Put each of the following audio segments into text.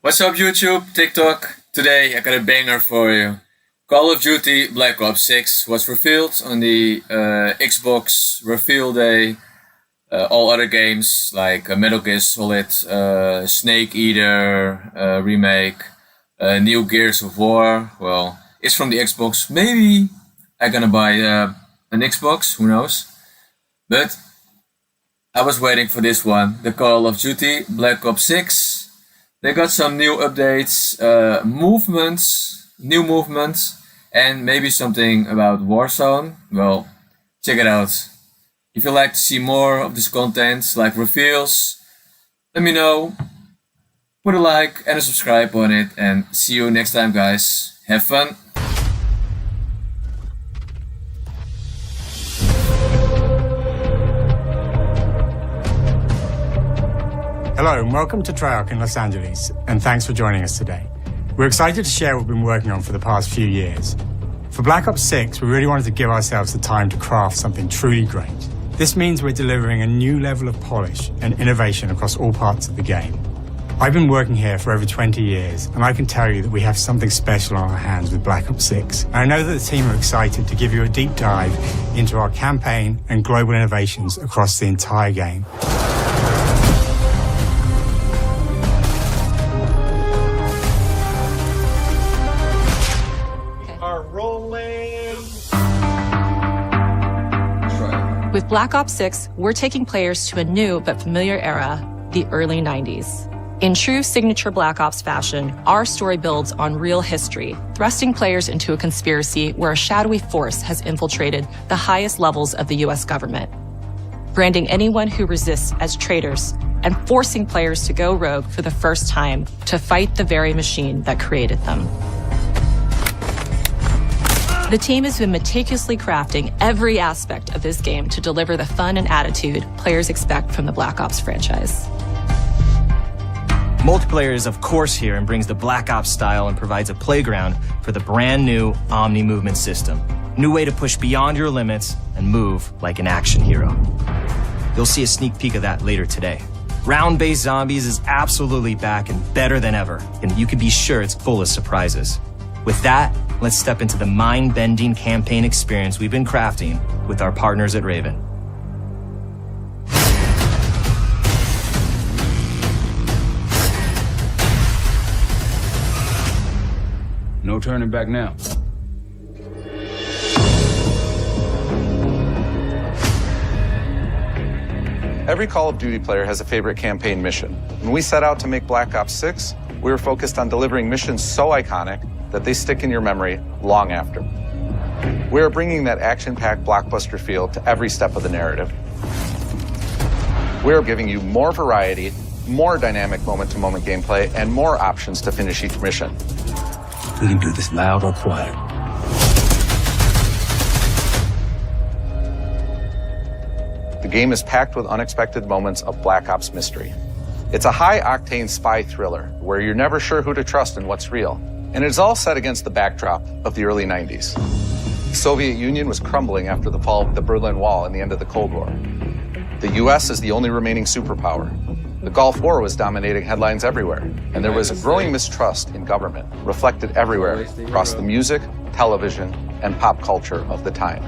What's up YouTube, TikTok? Today I got a banger for you. Call of Duty Black Ops 6 was revealed on the Xbox reveal day. All other games like Metal Gear Solid, Snake Eater remake, New Gears of War, well, it's from the Xbox. Maybe I'm gonna buy an Xbox, who knows? But I was waiting for this one, the Call of Duty Black Ops 6. They got some new updates, new movements, and maybe something about Warzone. Well, check it out. If you'd like to see more of this content, like reveals, let me know. Put a like and a subscribe on it, and see you next time, guys. Have fun! Hello and welcome to Treyarch in Los Angeles, and thanks for joining us today. We're excited to share what we've been working on for the past few years. For Black Ops 6, we really wanted to give ourselves the time to craft something truly great. This means we're delivering a new level of polish and innovation across all parts of the game. I've been working here for over 20 years, and I can tell you that we have something special on our hands with Black Ops 6. And I know that the team are excited to give you a deep dive into our campaign and global innovations across the entire game. With Black Ops 6, we're taking players to a new but familiar era, the early 90s. In true signature Black Ops fashion, our story builds on real history, thrusting players into a conspiracy where a shadowy force has infiltrated the highest levels of the US government, branding anyone who resists as traitors and forcing players to go rogue for the first time to fight the very machine that created them. The team has been meticulously crafting every aspect of this game to deliver the fun and attitude players expect from the Black Ops franchise. Multiplayer is of course here and brings the Black Ops style and provides a playground for the brand new Omni movement system. New way to push beyond your limits and move like an action hero. You'll see a sneak peek of that later today. Round-based zombies is absolutely back and better than ever, and you can be sure it's full of surprises. With that, let's step into the mind-bending campaign experience we've been crafting with our partners at Raven. No turning back now. Every Call of Duty player has a favorite campaign mission. When we set out to make Black Ops 6, we were focused on delivering missions so iconic that they stick in your memory long after. We are bringing that action-packed blockbuster feel to every step of the narrative. We are giving you more variety, more dynamic moment-to-moment gameplay, and more options to finish each mission. We can do this loud or quiet. The game is packed with unexpected moments of Black Ops mystery. It's a high-octane spy thriller where you're never sure who to trust and what's real. And it's all set against the backdrop of the early 90s. The Soviet Union was crumbling after the fall of the Berlin Wall and the end of the Cold War. The US is the only remaining superpower. The Gulf War was dominating headlines everywhere, and there was a growing mistrust in government, reflected everywhere across the music, television, and pop culture of the time.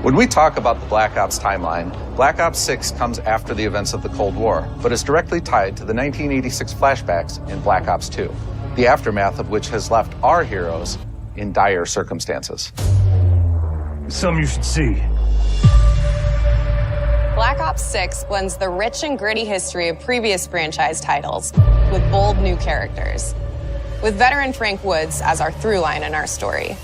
When we talk about the Black Ops timeline, Black Ops 6 comes after the events of the Cold War, but is directly tied to the 1986 flashbacks in Black Ops 2. The aftermath of which has left our heroes in dire circumstances. It's something you should see. Black Ops 6 blends the rich and gritty history of previous franchise titles with bold new characters, with veteran Frank Woods as our through line in our story.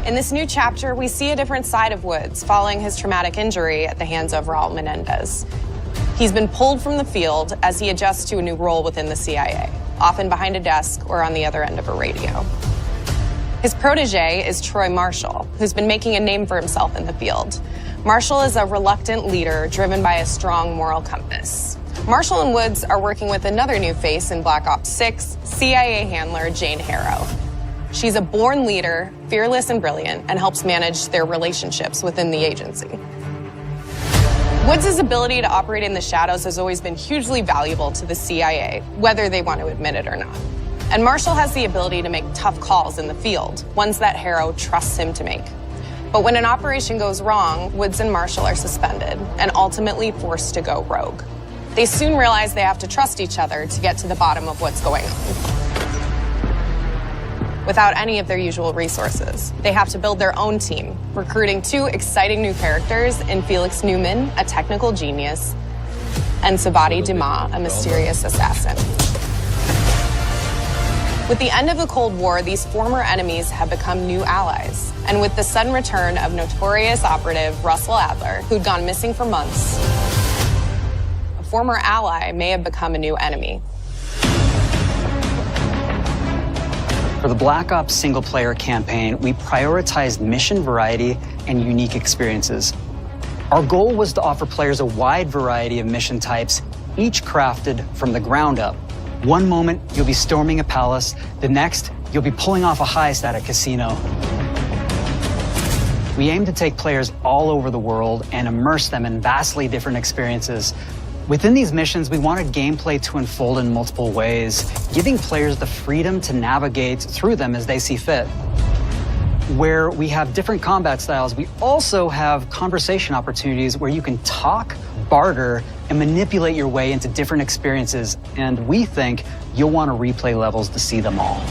In this new chapter, we see a different side of Woods following his traumatic injury at the hands of Raul Menendez. He's been pulled from the field as he adjusts to a new role within the CIA, often behind a desk or on the other end of a radio. His protege is Troy Marshall, who's been making a name for himself in the field. Marshall is a reluctant leader driven by a strong moral compass. Marshall and Woods are working with another new face in Black Ops 6, CIA handler Jane Harrow. She's a born leader, fearless and brilliant, and helps manage their relationships within the agency. Woods' ability to operate in the shadows has always been hugely valuable to the CIA, whether they want to admit it or not. And Marshall has the ability to make tough calls in the field, ones that Harrow trusts him to make. But when an operation goes wrong, Woods and Marshall are suspended and ultimately forced to go rogue. They soon realize they have to trust each other to get to the bottom of what's going on. Without any of their usual resources, they have to build their own team, recruiting 2 exciting new characters in Felix Newman, a technical genius, and Savati Dumas, a mysterious assassin. With the end of the Cold War, these former enemies have become new allies. And with the sudden return of notorious operative Russell Adler, who'd gone missing for months, a former ally may have become a new enemy. For the Black Ops single-player campaign, we prioritized mission variety and unique experiences. Our goal was to offer players a wide variety of mission types, each crafted from the ground up. One moment, you'll be storming a palace. The next, you'll be pulling off a heist at a casino. We aim to take players all over the world and immerse them in vastly different experiences. Within these missions, we wanted gameplay to unfold in multiple ways, giving players the freedom to navigate through them as they see fit. Where we have different combat styles, we also have conversation opportunities where you can talk, barter, and manipulate your way into different experiences, and we think you'll want to replay levels to see them all.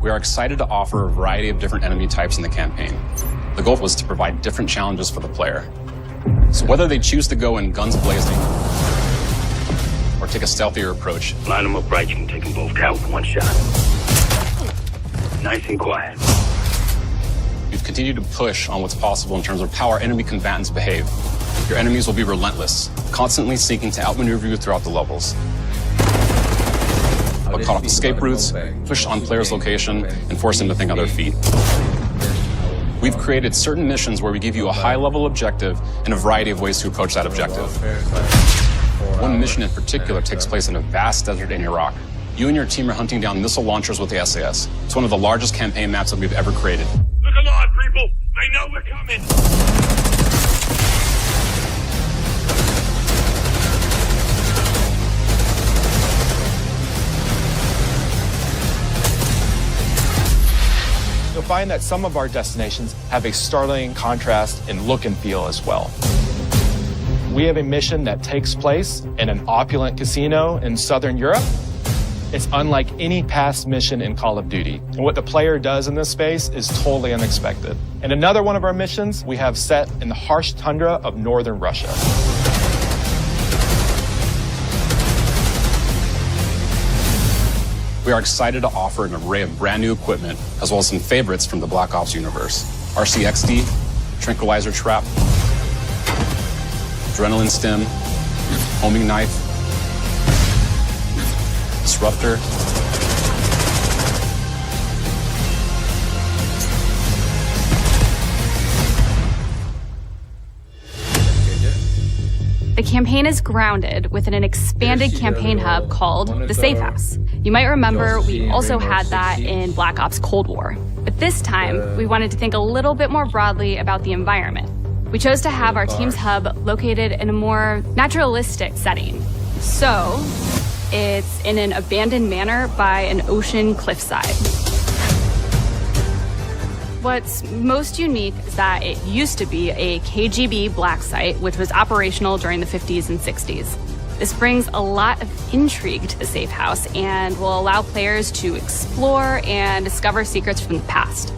We are excited to offer a variety of different enemy types in the campaign. The goal was to provide different challenges for the player. So whether they choose to go in guns blazing or take a stealthier approach, Line them up right, you can take them both out with one shot. Nice and quiet. we've continued to push on what's possible in terms of how our enemy combatants behave. Your enemies will be relentless, constantly seeking to outmaneuver you throughout the levels. They'll cut off escape routes, push on players' location, and force them to think on their feet. We've created certain missions where we give you a high-level objective and a variety of ways to approach that objective. One mission in particular takes place in a vast desert in Iraq. You and your team are hunting down missile launchers with the SAS. It's one of the largest campaign maps that we've ever created. Look alive, people! They know we're coming! You'll find that some of our destinations have a startling contrast in look and feel as well. We have a mission that takes place in an opulent casino in Southern Europe. It's unlike any past mission in Call of Duty. And what the player does in this space is totally unexpected. And another one of our missions we have set in the harsh tundra of northern Russia. We are excited to offer an array of brand new equipment, as well as some favorites from the Black Ops universe. RCXD, Tranquilizer Trap, Adrenaline Stem, Homing Knife, Disruptor, The campaign is grounded within an expanded campaign hub called the Safe House. You might remember we also had that in Black Ops Cold War. But this time, we wanted to think a little bit more broadly about the environment. We chose to have our team's hub located in a more naturalistic setting. So, it's in an abandoned manor by an ocean cliffside. What's most unique is that it used to be a KGB black site, which was operational during the 50s and 60s. This brings a lot of intrigue to the Safe House and will allow players to explore and discover secrets from the past.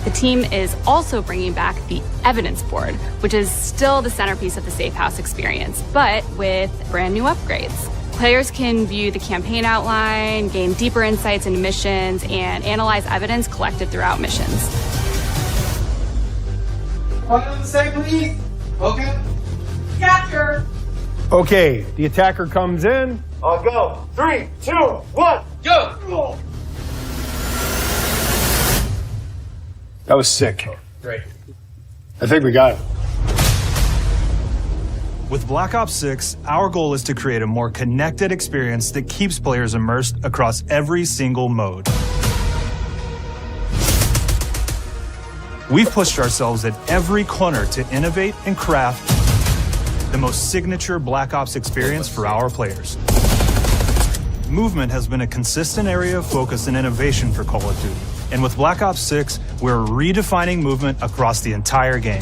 The team is also bringing back the evidence board, which is still the centerpiece of the Safe House experience, but with brand new upgrades. Players can view the campaign outline, gain deeper insights into missions, and analyze evidence collected throughout missions. Point on the side, please. Okay. Capture. Okay, the attacker comes in. I'll go. 3, 2, 1, go. That was sick. Great. I think we got it. With Black Ops 6, our goal is to create a more connected experience that keeps players immersed across every single mode. We've pushed ourselves at every corner to innovate and craft the most signature Black Ops experience for our players. Movement has been a consistent area of focus and innovation for Call of Duty. And with Black Ops 6, we're redefining movement across the entire game.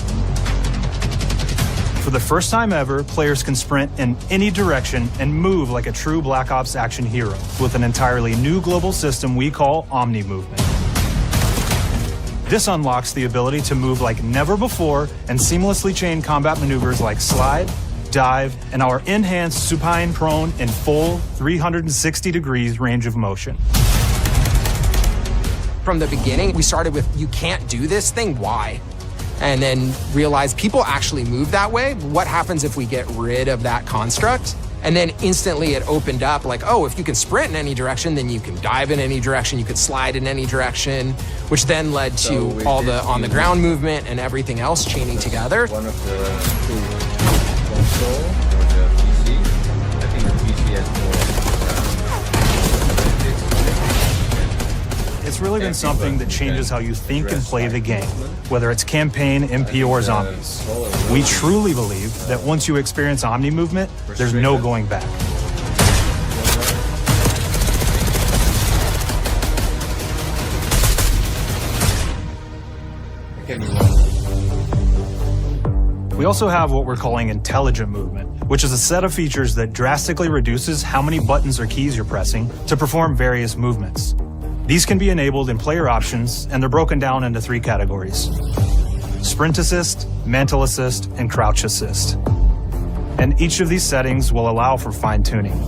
For the first time ever, players can sprint in any direction and move like a true Black Ops action hero with an entirely new global system we call Omni Movement. This unlocks the ability to move like never before and seamlessly chain combat maneuvers like slide, dive, and our enhanced supine prone and full 360 degrees range of motion. From the beginning, we started with, you can't do this thing, why? And then realized people actually move that way. What happens if we get rid of that construct? And then instantly it opened up like, oh, if you can sprint in any direction, then you can dive in any direction, you could slide in any direction, which then led to all the on-the-ground movement and everything else chaining together. One of the two console or the PC. I think the PC has more. It's really been something that changes how you think and play the game, whether it's campaign, MP, or zombies. We truly believe that once you experience Omni Movement, there's no going back. We also have what we're calling intelligent movement, which is a set of features that drastically reduces how many buttons or keys you're pressing to perform various movements. These can be enabled in player options, and they're broken down into 3 categories: Sprint Assist, Mantle Assist, and Crouch Assist. And each of these settings will allow for fine-tuning.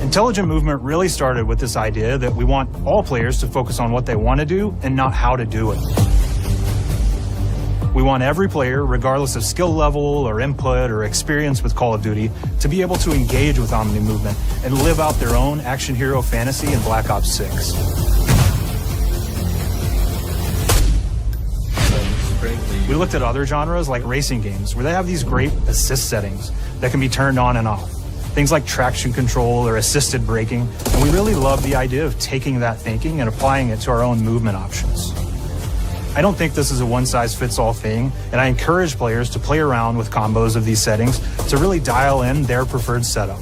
Intelligent movement really started with this idea that we want all players to focus on what they want to do and not how to do it. We want every player, regardless of skill level or input or experience with Call of Duty, to be able to engage with Omni Movement and live out their own action hero fantasy in Black Ops 6. We looked at other genres like racing games, where they have these great assist settings that can be turned on and off. Things like traction control or assisted braking, and we really love the idea of taking that thinking and applying it to our own movement options. I don't think this is a one-size-fits-all thing, and I encourage players to play around with combos of these settings to really dial in their preferred setup.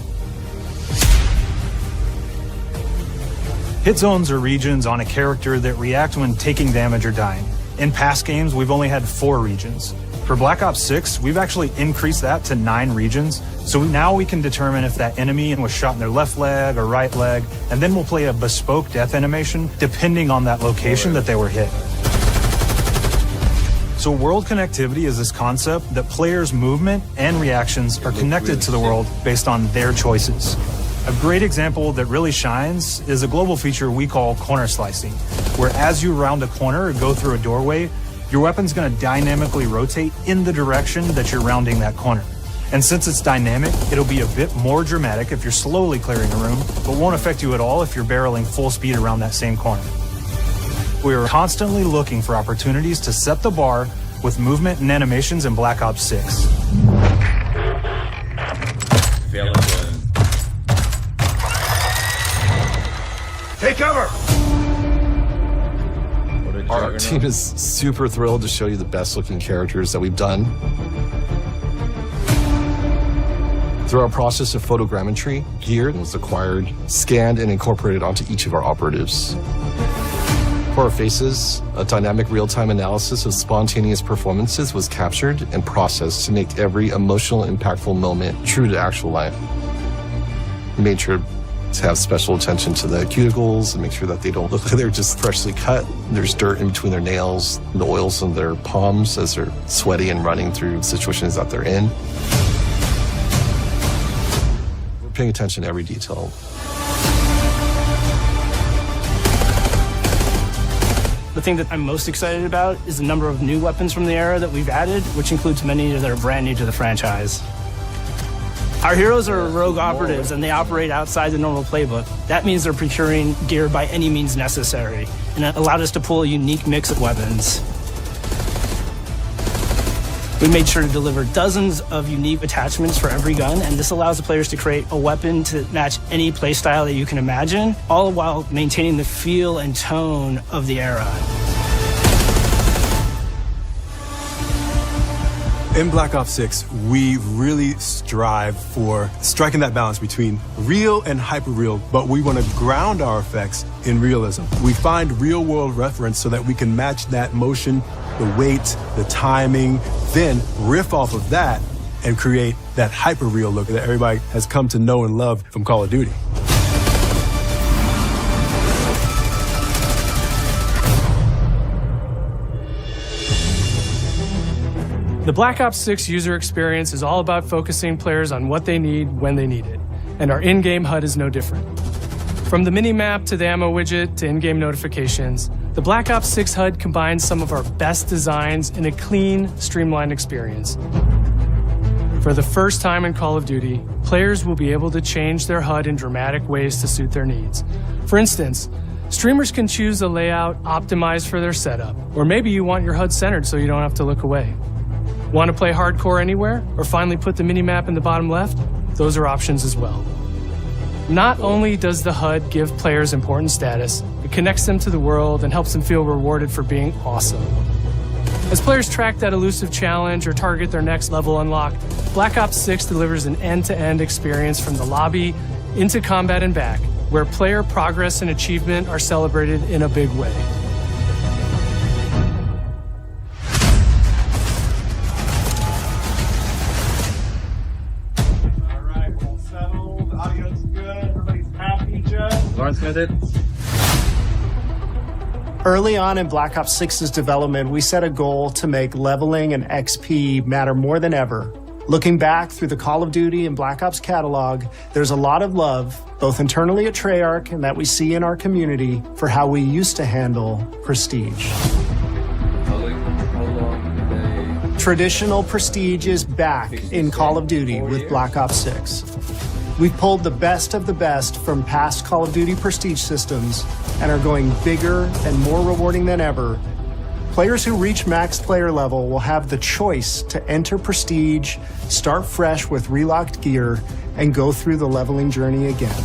Hit zones are regions on a character that react when taking damage or dying. In past games, we've only had 4 regions. For Black Ops 6, we've actually increased that to 9 regions, so now we can determine if that enemy was shot in their left leg or right leg, and then we'll play a bespoke death animation depending on that location that they were hit. So world connectivity is this concept that players' movement and reactions are connected to the world based on their choices. A great example that really shines is a global feature we call corner slicing, where as you round a corner or go through a doorway, your weapon's going to dynamically rotate in the direction that you're rounding that corner. And since it's dynamic, it'll be a bit more dramatic if you're slowly clearing a room, but won't affect you at all if you're barreling full speed around that same corner. We are constantly looking for opportunities to set the bar with movement and animations in Black Ops 6. Take cover! Our team is super thrilled to show you the best looking characters that we've done. Through our process of photogrammetry, gear was acquired, scanned, and incorporated onto each of our operatives. For our faces, a dynamic real-time analysis of spontaneous performances was captured and processed to make every emotional, impactful moment true to actual life. We made sure to have special attention to the cuticles and make sure that they don't look like they're just freshly cut. There's dirt in between their nails, the oils on their palms as they're sweaty and running through situations that they're in. We're paying attention to every detail. The thing that I'm most excited about is the number of new weapons from the era that we've added, which includes many that are brand new to the franchise. Our heroes are rogue operatives, and they operate outside the normal playbook. That means they're procuring gear by any means necessary, and it allowed us to pull a unique mix of weapons. We made sure to deliver dozens of unique attachments for every gun, and this allows the players to create a weapon to match any playstyle that you can imagine, all while maintaining the feel and tone of the era. In Black Ops 6, we really strive for striking that balance between real and hyper-real, but we want to ground our effects in realism. We find real-world reference so that we can match that motion, the weight, the timing, then riff off of that and create that hyper-real look that everybody has come to know and love from Call of Duty. The Black Ops 6 user experience is all about focusing players on what they need when they need it, and our in-game HUD is no different. From the mini-map to the ammo widget to in-game notifications, the Black Ops 6 HUD combines some of our best designs in a clean, streamlined experience. For the first time in Call of Duty, players will be able to change their HUD in dramatic ways to suit their needs. For instance, streamers can choose a layout optimized for their setup, or maybe you want your HUD centered so you don't have to look away. Want to play hardcore anywhere, or finally put the minimap in the bottom left? Those are options as well. Not only does the HUD give players important status, it connects them to the world and helps them feel rewarded for being awesome. As players track that elusive challenge or target their next level unlock, Black Ops 6 delivers an end-to-end experience from the lobby into combat and back, where player progress and achievement are celebrated in a big way. Early on in Black Ops 6's development, we set a goal to make leveling and XP matter more than ever. Looking back through the Call of Duty and Black Ops catalog, there's a lot of love, both internally at Treyarch and that we see in our community, for how we used to handle prestige. Traditional prestige is back in Call of Duty with Black Ops 6. We've pulled the best of the best from past Call of Duty prestige systems and are going bigger and more rewarding than ever. Players who reach max player level will have the choice to enter prestige, start fresh with relocked gear, and go through the leveling journey again.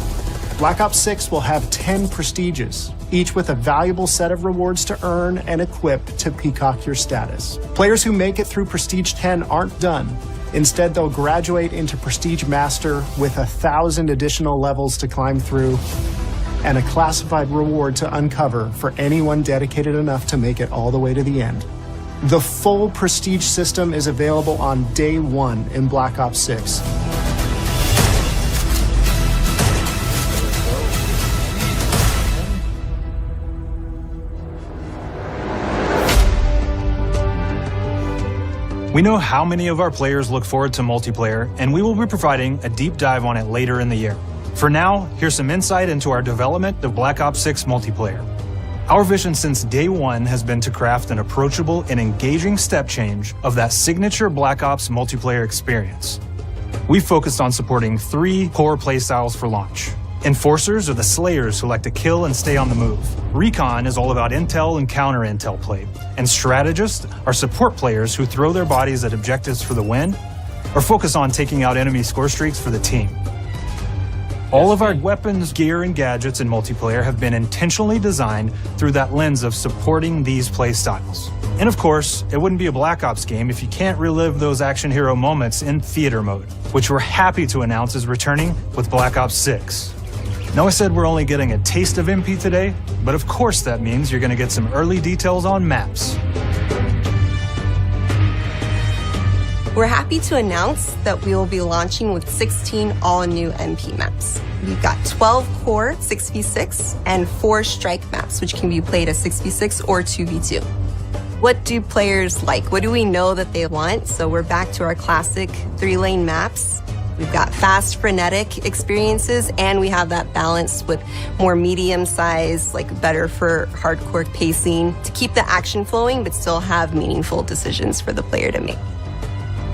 Black Ops 6 will have 10 prestiges, each with a valuable set of rewards to earn and equip to peacock your status. Players who make it through Prestige 10 aren't done. Instead, they'll graduate into Prestige Master with 1,000 additional levels to climb through and a classified reward to uncover for anyone dedicated enough to make it all the way to the end. The full Prestige system is available on day one in Black Ops 6. We know how many of our players look forward to multiplayer, and we will be providing a deep dive on it later in the year. For now, here's some insight into our development of Black Ops 6 multiplayer. Our vision since day one has been to craft an approachable and engaging step change of that signature Black Ops multiplayer experience. We focused on supporting 3 core playstyles for launch. Enforcers are the slayers who like to kill and stay on the move. Recon is all about intel and counter-intel play. And strategists are support players who throw their bodies at objectives for the win or focus on taking out enemy score streaks for the team. All of our weapons, gear, and gadgets in multiplayer have been intentionally designed through that lens of supporting these play styles. And of course, it wouldn't be a Black Ops game if you can't relive those action hero moments in theater mode, which we're happy to announce is returning with Black Ops 6. Now, I said we're only getting a taste of MP today, but of course that means you're going to get some early details on maps. We're happy to announce that we will be launching with 16 all-new MP maps. We've got 12 core 6v6 and 4 strike maps, which can be played as 6v6 or 2v2. What do players like? What do we know that they want? So we're back to our classic 3-lane maps. We've got fast, frenetic experiences, and we have that balance with more medium size, like better for hardcore pacing to keep the action flowing, but still have meaningful decisions for the player to make.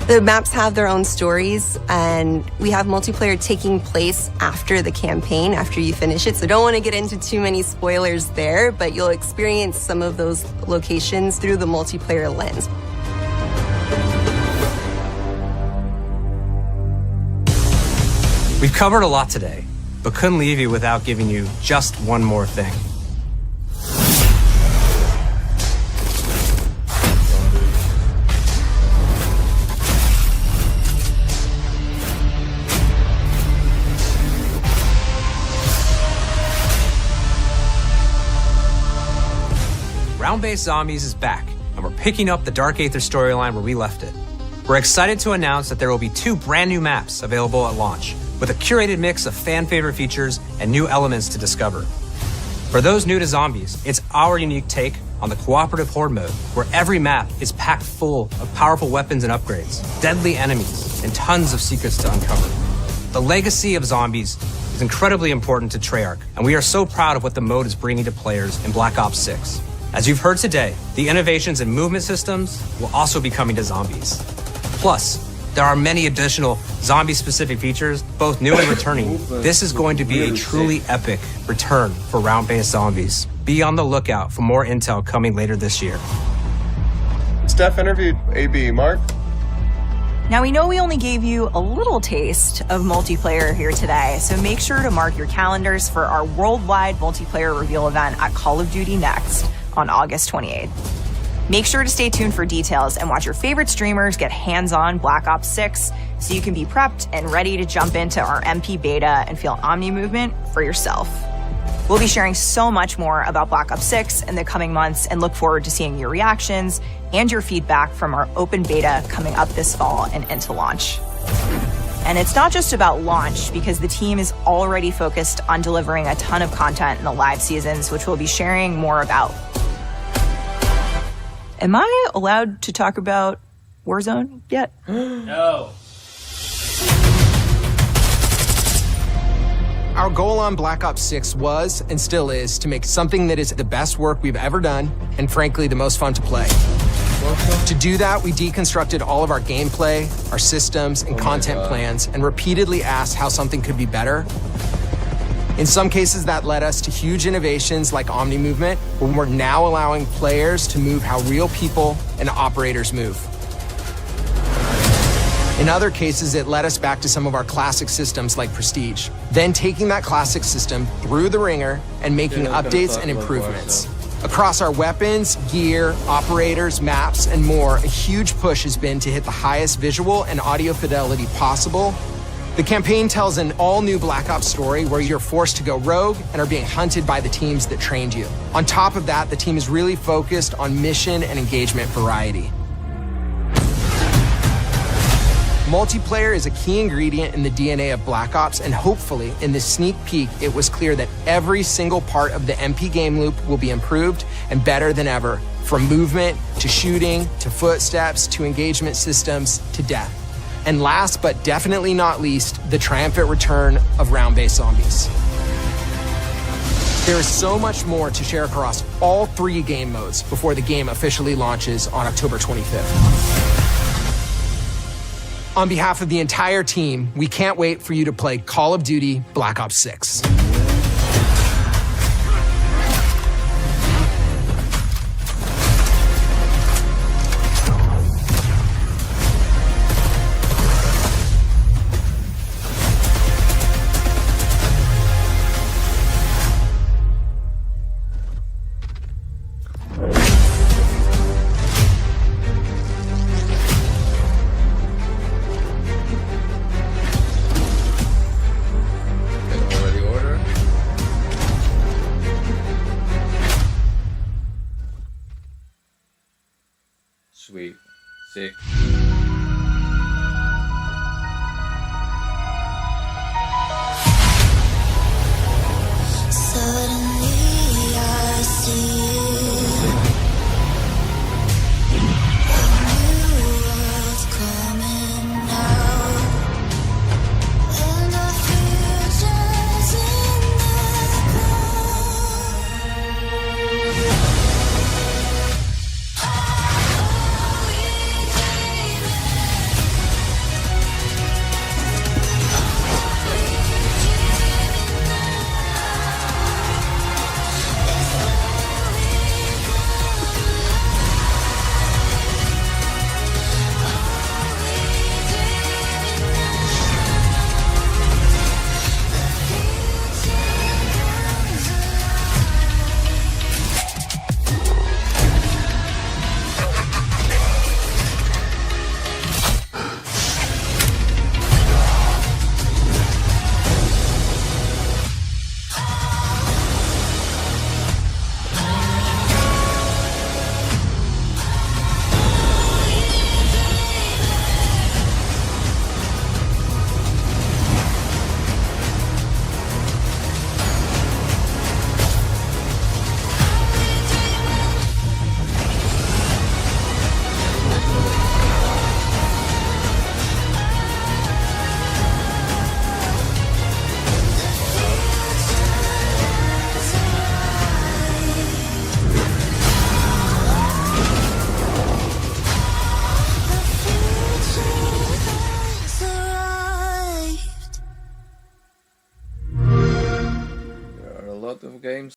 The maps have their own stories, and we have multiplayer taking place after the campaign, after you finish it. So don't want to get into too many spoilers there, but you'll experience some of those locations through the multiplayer lens. We've covered a lot today, but couldn't leave you without giving you just one more thing. Round-based Zombies is back, and we're picking up the Dark Aether storyline where we left it. We're excited to announce that there will be 2 brand new maps available at launch, with a curated mix of fan-favorite features and new elements to discover. For those new to Zombies, it's our unique take on the cooperative horde mode, where every map is packed full of powerful weapons and upgrades, deadly enemies, and tons of secrets to uncover. The legacy of Zombies is incredibly important to Treyarch, and we are so proud of what the mode is bringing to players in Black Ops 6. As you've heard today, the innovations in movement systems will also be coming to Zombies. Plus, there are many additional zombie-specific features, both new and returning. This is going to be a truly epic return for round-based Zombies. Be on the lookout for more intel coming later this year. Steph interviewed AB. Mark? Now, we know we only gave you a little taste of multiplayer here today, so make sure to mark your calendars for our worldwide multiplayer reveal event at Call of Duty Next on August 28th. Make sure to stay tuned for details and watch your favorite streamers get hands-on Black Ops 6 so you can be prepped and ready to jump into our MP beta and feel Omni movement for yourself. We'll be sharing so much more about Black Ops 6 in the coming months and look forward to seeing your reactions and your feedback from our open beta coming up this fall and into launch. And it's not just about launch, because the team is already focused on delivering a ton of content in the live seasons, which we'll be sharing more about. Am I allowed to talk about Warzone yet? No. Our goal on Black Ops 6 was, and still is, to make something that is the best work we've ever done, and frankly, the most fun to play. To do that, we deconstructed all of our gameplay, our systems, and content plans, and repeatedly asked how something could be better. In some cases, that led us to huge innovations like Omni movement, where we're now allowing players to move how real people and operators move. In other cases, it led us back to some of our classic systems like Prestige, then taking that classic system through the ringer and making updates and improvements. Across our weapons, gear, operators, maps, and more, a huge push has been to hit the highest visual and audio fidelity possible. The campaign tells an all-new Black Ops story where you're forced to go rogue and are being hunted by the teams that trained you. On top of that, the team is really focused on mission and engagement variety. Multiplayer is a key ingredient in the DNA of Black Ops, and hopefully, in this sneak peek, it was clear that every single part of the MP game loop will be improved and better than ever, from movement, to shooting, to footsteps, to engagement systems, to death. And last but definitely not least, the triumphant return of round-based Zombies. There is so much more to share across all 3 game modes before the game officially launches on October 25th. On behalf of the entire team, we can't wait for you to play Call of Duty Black Ops 6. Sweet. Sick. Suddenly I see a new world's coming now, and our future's in the cloud. games.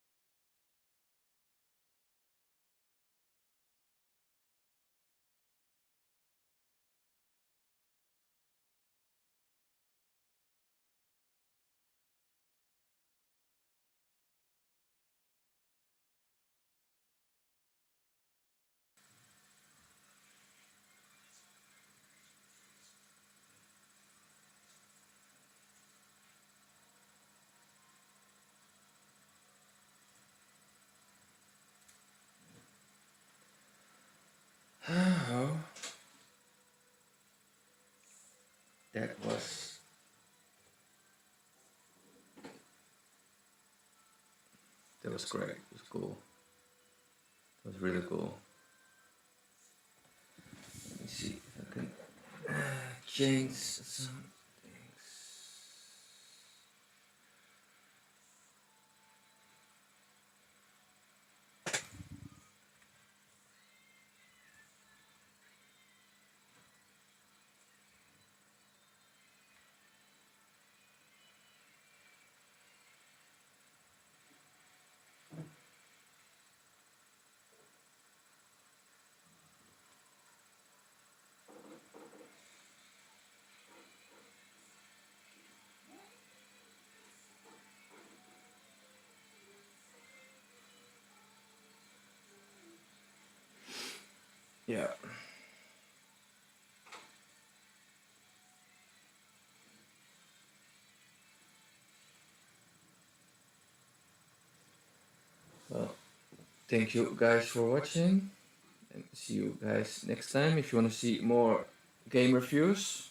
Oh, that was great. It was cool. It was really cool. Let me see if I can change some things. Yeah. Well, thank you guys for watching, and see you guys next time. If you want to see more game reviews,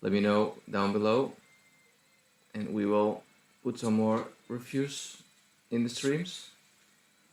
let me know down below, and we will put some more reviews in the streams.